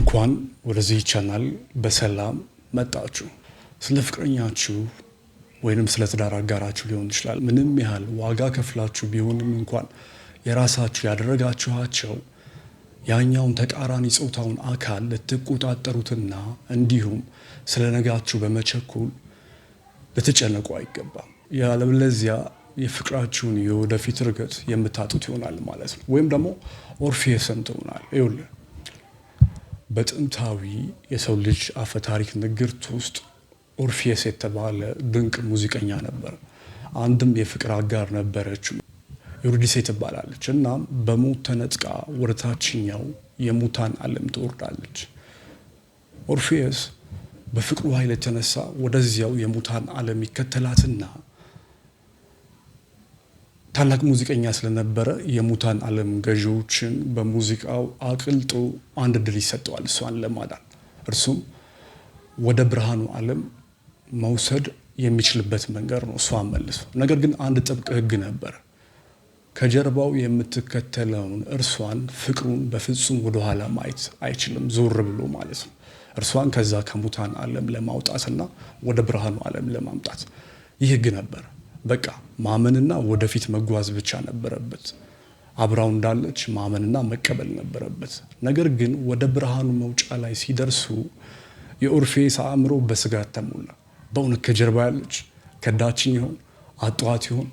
እንኳን ወደዚህ ቻናል በሰላም መጣችሁ። ስለ ፍቅረኛችሁ ወይንም ስለ ትዳር አጋራችሁ ሊሆን ይችላል ምንም ያህል ዋጋ ከፍላችሁ ቢሆንም እንኳን የራሳችሁ ያደረጋችኋቸው ያኛውን ተቃራኒ ጾታውን አካል ልትቆጣጠሩትና እንዲሁም ስለ ነጋችሁ በመቸኩል ልትጨነቁ አይገባም። ያለበለዚያ የፍቅራችሁን የወደፊት ርገት የምታጡት ይሆናል ማለት ነው። ወይም ደግሞ ኦርፌስን ትሆናል። ይኸውልህ በጥንታዊ የሰው ልጅ አፈ ታሪክ ንግርት ውስጥ ኦርፌስ የተባለ ድንቅ ሙዚቀኛ ነበር። አንድም የፍቅር አጋር ነበረችው፣ ዩሪዲሴ ትባላለች። እናም በሞት ተነጥቃ ወደ ታችኛው የሙታን ዓለም ትወርዳለች። ኦርፌስ በፍቅሩ ኃይል የተነሳ ወደዚያው የሙታን ዓለም ይከተላትና ታላቅ ሙዚቀኛ ስለነበረ የሙታን ዓለም ገዢዎችን በሙዚቃው አቅልጦ አንድ ድል ይሰጠዋል እሷን ለማዳን። እርሱም ወደ ብርሃኑ ዓለም መውሰድ የሚችልበት መንገድ ነው እሷን መልሶ። ነገር ግን አንድ ጥብቅ ሕግ ነበር። ከጀርባው የምትከተለውን እርሷን ፍቅሩን በፍጹም ወደኋላ ማየት አይችልም፣ ዞር ብሎ ማለት ነው። እርሷን ከዛ ከሙታን ዓለም ለማውጣትና ወደ ብርሃኑ ዓለም ለማምጣት ይህ ሕግ ነበር። በቃ ማመንና ወደፊት መጓዝ ብቻ ነበረበት። አብራው እንዳለች ማመንና መቀበል ነበረበት። ነገር ግን ወደ ብርሃኑ መውጫ ላይ ሲደርሱ የኦርፌስ አእምሮ በስጋት ተሞላ። በእውነት ከጀርባ ያለች ከዳችን ይሆን አጧት ይሆን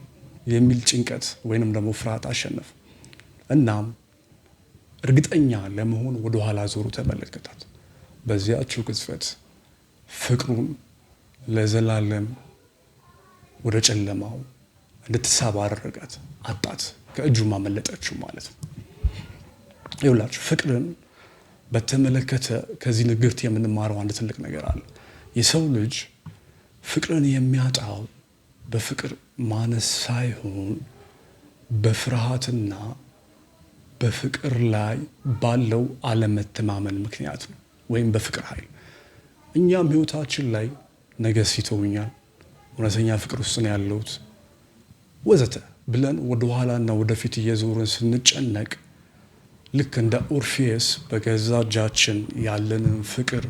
የሚል ጭንቀት ወይንም ደግሞ ፍርሃት አሸነፈ። እናም እርግጠኛ ለመሆን ወደኋላ ዞሮ ተመለከታት። በዚያችው ቅጽበት ፍቅሩን ለዘላለም ወደ ጨለማው እንድትሳብ አደረጋት። አጣት፣ ከእጁ ማመለጠችው ማለት ነው። ይኸውላችሁ ፍቅርን በተመለከተ ከዚህ ንግርት የምንማረው አንድ ትልቅ ነገር አለ። የሰው ልጅ ፍቅርን የሚያጣው በፍቅር ማነስ ሳይሆን በፍርሃትና በፍቅር ላይ ባለው አለመተማመን ምክንያት ነው፣ ወይም በፍቅር ኃይል። እኛም ህይወታችን ላይ ነገስ ይተውኛል፣ እውነተኛ ፍቅር ውስጥ ነው ያለሁት ወዘተ ብለን ወደኋላና ወደፊት እየዞርን ስንጨነቅ ልክ እንደ ኦርፌስ በገዛ እጃችን ያለንን ፍቅር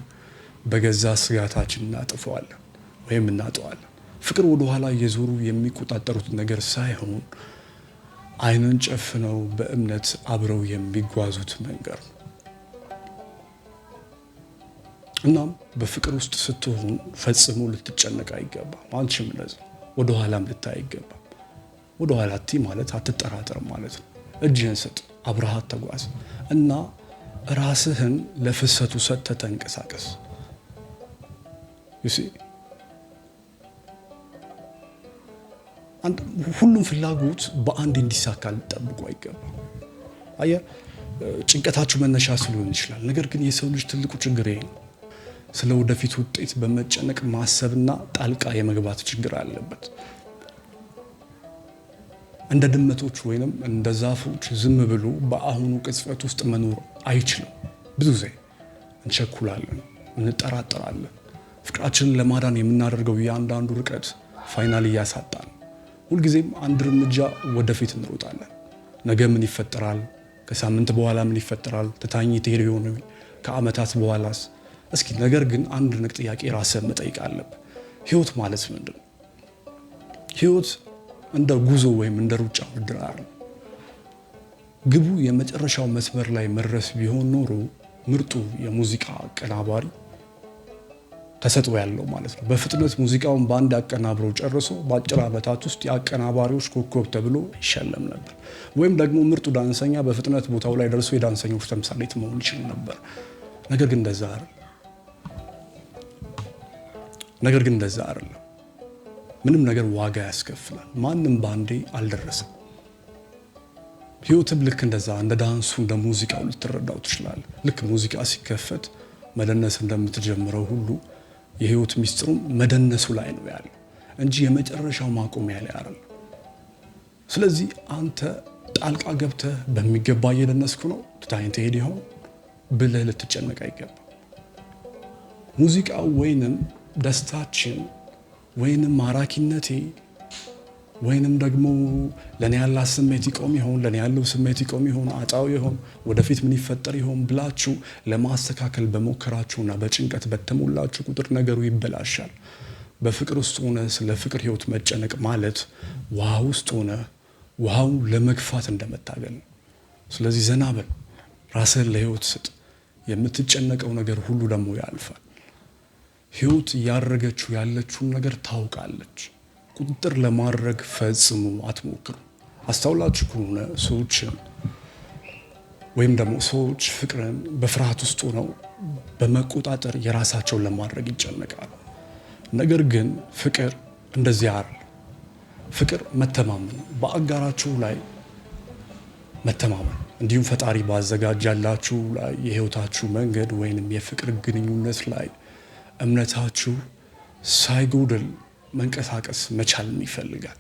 በገዛ ስጋታችን እናጥፈዋለን ወይም እናጠዋለን። ፍቅር ወደኋላ እየዞሩ የሚቆጣጠሩት ነገር ሳይሆን ዓይንን ጨፍነው በእምነት አብረው የሚጓዙት መንገድ ነው። እናም በፍቅር ውስጥ ስትሆን ፈጽሞ ልትጨነቅ አይገባም። አንቺም እንደዚህ ወደኋላም ልታይ አይገባም። ወደኋላ አትይ ማለት አትጠራጠር ማለት ነው። እጅህን ስጥ፣ አብረሃት ተጓዝ እና ራስህን ለፍሰቱ ሰጥተህ ተንቀሳቀስ። ሁሉም ፍላጎት በአንድ እንዲሳካ ልጠብቁ አይገባም። አየህ ጭንቀታችሁ መነሻ ሊሆን ይችላል። ነገር ግን የሰው ልጅ ትልቁ ችግር ይሄ ነው። ስለ ወደፊት ውጤት በመጨነቅ ማሰብና ጣልቃ የመግባት ችግር አለበት። እንደ ድመቶች ወይንም እንደ ዛፎች ዝም ብሎ በአሁኑ ቅጽበት ውስጥ መኖር አይችልም። ብዙ ጊዜ እንቸኩላለን፣ እንጠራጠራለን። ፍቅራችንን ለማዳን የምናደርገው የአንዳንዱ ርቀት ፋይናል እያሳጣን፣ ሁልጊዜም አንድ እርምጃ ወደፊት እንሮጣለን። ነገ ምን ይፈጠራል? ከሳምንት በኋላ ምን ይፈጠራል? ትታኝ ትሄድ ይሆን? ከዓመታት በኋላስ? እስኪ ነገር ግን አንድ ንቅ ጥያቄ ራስህን መጠየቅ አለብህ። ህይወት ማለት ምንድን ነው? ህይወት እንደ ጉዞ ወይም እንደ ሩጫ ውድድር አይደለም። ግቡ የመጨረሻው መስመር ላይ መድረስ ቢሆን ኖሮ ምርጡ የሙዚቃ አቀናባሪ ተሰጥኦ ያለው ማለት ነው በፍጥነት ሙዚቃውን በአንድ አቀናብሮ ጨርሶ በአጭር ዓመታት ውስጥ የአቀናባሪዎች ኮከብ ተብሎ ይሸለም ነበር። ወይም ደግሞ ምርጡ ዳንሰኛ በፍጥነት ቦታው ላይ ደርሶ የዳንሰኞች ተምሳሌት መሆን ይችል ነበር። ነገር ግን እንደዛ አይደለም። ምንም ነገር ዋጋ ያስከፍላል። ማንም ባንዴ አልደረሰም። ህይወትም ልክ እንደዛ እንደ ዳንሱ እንደ ሙዚቃው ልትረዳው ትችላለህ። ልክ ሙዚቃ ሲከፈት መደነስ እንደምትጀምረው ሁሉ የህይወት ሚስጥሩም መደነሱ ላይ ነው ያለው እንጂ የመጨረሻው ማቆሚያ ላይ አይደለም። ስለዚህ አንተ ጣልቃ ገብተህ በሚገባ እየደነስኩ ነው ትታኝ ትሄድ ይሆን ብለህ ልትጨነቅ አይገባም። ሙዚቃው ወይንም ደስታችን ወይንም ማራኪነቴ ወይንም ደግሞ ለኔ ያላት ስሜት ይቆም ይሆን፣ ለኔ ያለው ስሜት ይቆም ይሆን፣ አጣው ይሆን፣ ወደፊት ምን ይፈጠር ይሆን ብላችሁ ለማስተካከል በሞከራችሁና በጭንቀት በተሞላችሁ ቁጥር ነገሩ ይበላሻል። በፍቅር ውስጥ ሆነ ስለ ፍቅር ህይወት መጨነቅ ማለት ውሃ ውስጥ ሆነ ውሃውን ለመግፋት እንደመታገል ነው። ስለዚህ ዘና በል፣ ራስህን ለህይወት ስጥ። የምትጨነቀው ነገር ሁሉ ደግሞ ያልፋል። ህይወት እያደረገችው ያለችውን ነገር ታውቃለች። ቁጥጥር ለማድረግ ፈጽሞ አትሞክሩ። አስተውላችሁ ከሆነ ሰዎች ፍቅርን በፍርሃት ውስጥ ሆነው በመቆጣጠር የራሳቸውን ለማድረግ ይጨነቃሉ። ነገር ግን ፍቅር እንደዚህ አይደል። ፍቅር መተማመን፣ በአጋራችሁ ላይ መተማመን፣ እንዲሁም ፈጣሪ ባዘጋጃላችሁ ላይ የህይወታችሁ መንገድ ወይንም የፍቅር ግንኙነት ላይ እምነታችሁ ሳይጎድል መንቀሳቀስ መቻልን ይፈልጋል።